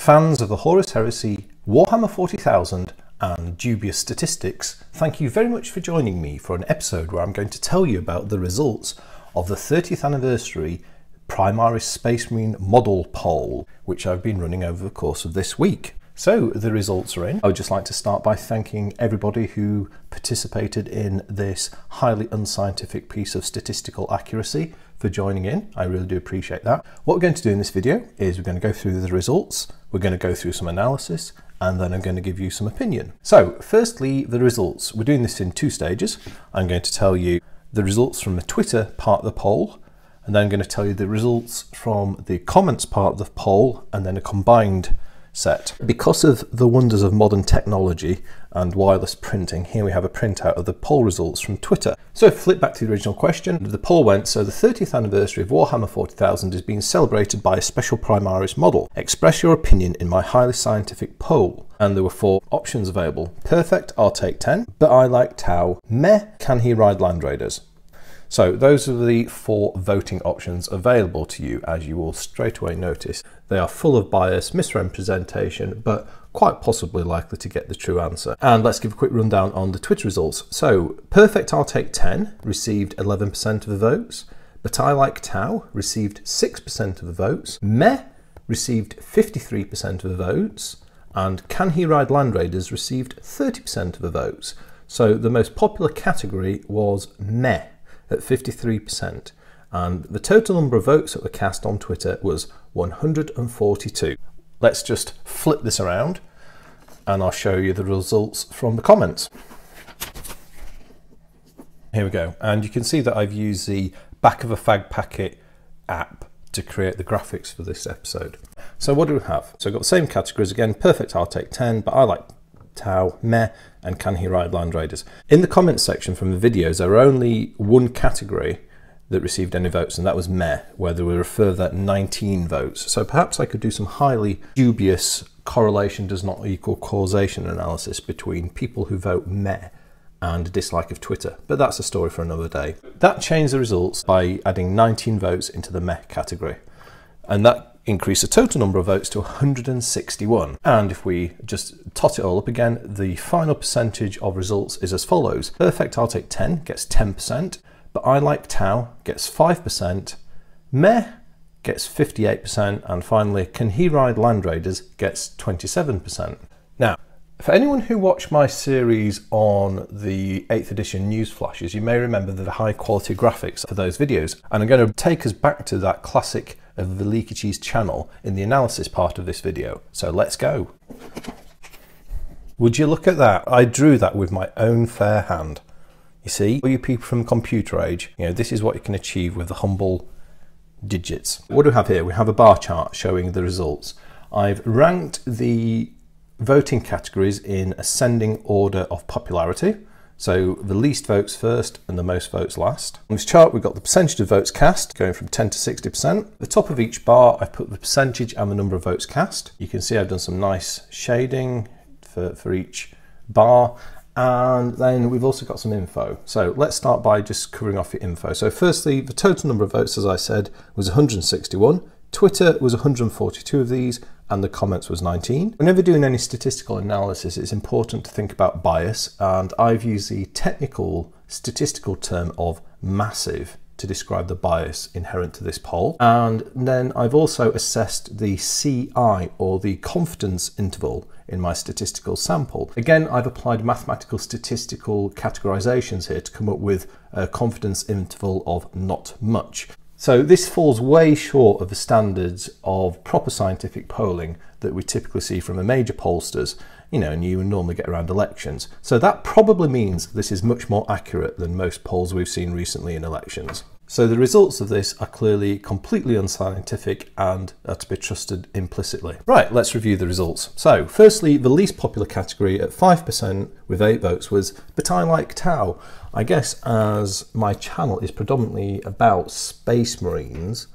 Fans of the Horus Heresy, Warhammer 40,000 and dubious statistics, thank you very much for joining me for an episode where I'm going to tell you about the results of the 30th anniversary Primaris Space Marine model poll, which I've been running over the course of this week. So the results are in. I would just like to start by thanking everybody who participated in this highly unscientific piece of statistical accuracy for joining in. I really do appreciate that. What we're going to do in this video is we're going to go through the results, we're going to go through some analysis, and then I'm going to give you some opinion. So firstly, the results. We're doing this in two stages. I'm going to tell you the results from the Twitter part of the poll, and then I'm going to tell you the results from the comments part of the poll, and then a combined set. Because of the wonders of modern technology and wireless printing, here we have a printout of the poll results from Twitter. So if we flip back to the original question, the poll went, so the 30th anniversary of Warhammer 40,000 is being celebrated by a special Primaris model. Express your opinion in my highly scientific poll. And there were 4 options available. Perfect, I'll take 10. But I like Tau. Meh, can he ride Land Raiders? So those are the 4 voting options available to you. As you will straight away notice, they are full of bias, misrepresentation, but quite possibly likely to get the true answer. And let's give a quick rundown on the Twitter results. So Perfect I'll Take 10 received 11% of the votes, But I Like Tau received 6% of the votes, Meh received 53% of the votes, and Can He Ride Land Raiders received 30% of the votes. So the most popular category was Meh at 53%, and the total number of votes that were cast on Twitter was 142. Let's just flip this around and I'll show you the results from the comments. Here we go, and you can see that I've used the Back of a Fag Packet app to create the graphics for this episode. So what do we have? So I've got the same categories again. Perfect I'll Take 10, But I Like Tau, Meh, and Can He Ride Land Raiders? In the comments section from the videos, there were only one category that received any votes, and that was Meh, where there were a further 19 votes. So perhaps I could do some highly dubious correlation does not equal causation analysis between people who vote Meh and a dislike of Twitter, but that's a story for another day. That changed the results by adding 19 votes into the Meh category, and that increase the total number of votes to 161. And if we just tot it all up again, the final percentage of results is as follows. Perfect I'll Take 10 gets 10%, But I Like Tau gets 5%, Meh gets 58%, and finally Can He Ride Land Raiders gets 27%. Now, for anyone who watched my series on the 8th edition news flashes, you may remember the high quality graphics for those videos, and I'm going to take us back to that classic of the Leakycheese channel in the analysis part of this video. So let's go. Would you look at that? I drew that with my own fair hand. You see, all you people from the computer age, you know, this is what you can achieve with the humble digits. What do we have here? We have a bar chart showing the results. I've ranked the voting categories in ascending order of popularity. So the least votes first and the most votes last. On this chart, we've got the percentage of votes cast going from 10 to 60%. At the top of each bar, I've put the percentage and the number of votes cast. You can see I've done some nice shading for each bar. And then we've also got some info. So let's start by just covering off the info. So firstly, the total number of votes, as I said, was 161. Twitter was 142 of these, and the comments was 19. Whenever doing any statistical analysis, it's important to think about bias, and I've used the technical statistical term of massive to describe the bias inherent to this poll. And then I've also assessed the CI, or the confidence interval, in my statistical sample. Again, I've applied mathematical statistical categorizations here to come up with a confidence interval of not much. So this falls way short of the standards of proper scientific polling that we typically see from the major pollsters, you know, and you normally get around elections. So that probably means this is much more accurate than most polls we've seen recently in elections. So the results of this are clearly completely unscientific and are to be trusted implicitly. Right, let's review the results. So firstly, the least popular category at 5% with 8 votes was But I Like Tau. I guess as my channel is predominantly about Space Marines,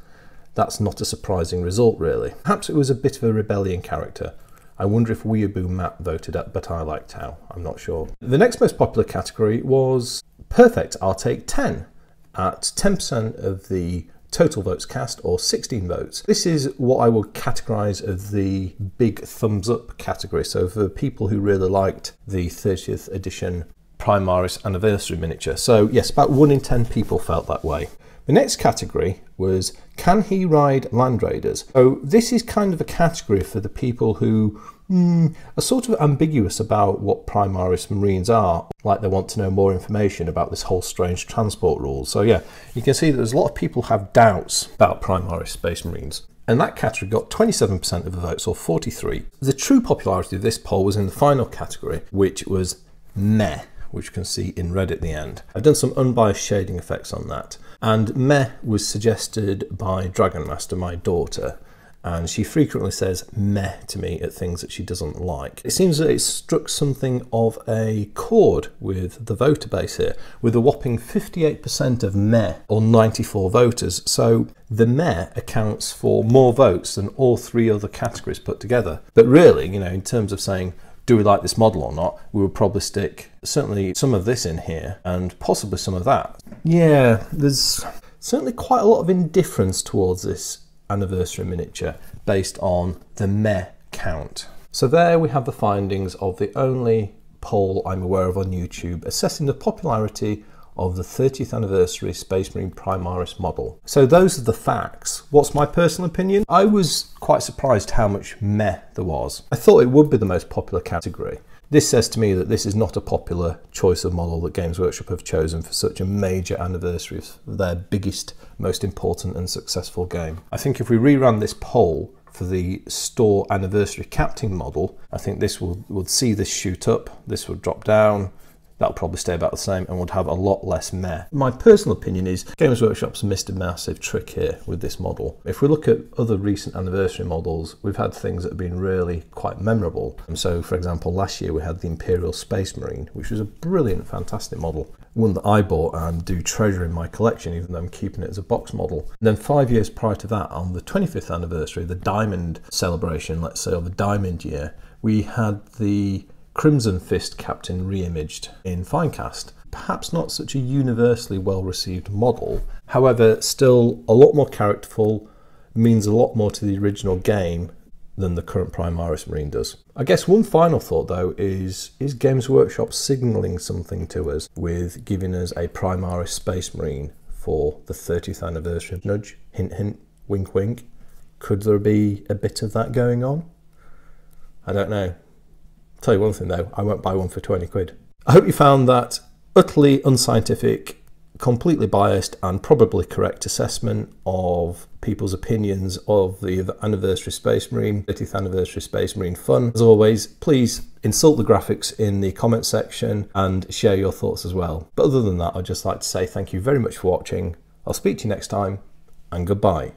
that's not a surprising result really. Perhaps it was a bit of a rebellion character. I wonder if Weeaboo Matt voted at But I Like Tau, I'm not sure. The next most popular category was Perfect I'll Take 10. At 10% of the total votes cast, or 16 votes. This is what I would categorise as the big thumbs up category. So for people who really liked the 30th edition Primaris anniversary miniature. So yes, about 1 in 10 people felt that way. The next category was, can he ride Land Raiders? So this is kind of a category for the people who are sort of ambiguous about what Primaris Marines are, like they want to know more information about this whole strange transport rules. So yeah, you can see that there's a lot of people who have doubts about Primaris Space Marines. And that category got 27% of the votes, or 43. The true popularity of this poll was in the final category, which was meh, which you can see in red at the end. I've done some unbiased shading effects on that. And meh was suggested by Dragon Master, my daughter, and she frequently says meh to me at things that she doesn't like. It seems that it struck something of a chord with the voter base here, with a whopping 58% of meh, or 94 voters. So the meh accounts for more votes than all 3 other categories put together. But really, you know, in terms of saying, do we like this model or not, we would probably stick certainly some of this in here and possibly some of that. Yeah, there's certainly quite a lot of indifference towards this anniversary miniature based on the meh count. So there we have the findings of the only poll I'm aware of on YouTube assessing the popularity of the 30th anniversary Space Marine Primaris model. So those are the facts. What's my personal opinion? I was quite surprised how much meh there was. I thought it would be the most popular category. This says to me that this is not a popular choice of model that Games Workshop have chosen for such a major anniversary of their biggest, most important and successful game. I think if we rerun this poll for the store anniversary captain model, I think this would see this shoot up, this would drop down, that'll probably stay about the same and would have a lot less meh. My personal opinion is Games Workshop's missed a massive trick here with this model. If we look at other recent anniversary models, we've had things that have been really quite memorable. And so, for example, last year we had the Imperial Space Marine, which was a brilliant, fantastic model. One that I bought and do treasure in my collection, even though I'm keeping it as a box model. And then 5 years prior to that, on the 25th anniversary, the Diamond celebration, let's say, of the Diamond year, we had the Crimson Fist Captain re-imaged in Finecast. Perhaps not such a universally well-received model, however, still a lot more characterful, means a lot more to the original game than the current Primaris Marine does. I guess one final thought though is Games Workshop signalling something to us with giving us a Primaris Space Marine for the 30th anniversary? Nudge, hint hint, wink wink. Could there be a bit of that going on? I don't know. Tell you one thing though, I won't buy one for 20 quid. I hope you found that utterly unscientific, completely biased and probably correct assessment of people's opinions of the anniversary Space Marine, 30th anniversary Space Marine fun. As always, please insult the graphics in the comment section and share your thoughts as well. But other than that, I'd just like to say thank you very much for watching. I'll speak to you next time, and goodbye.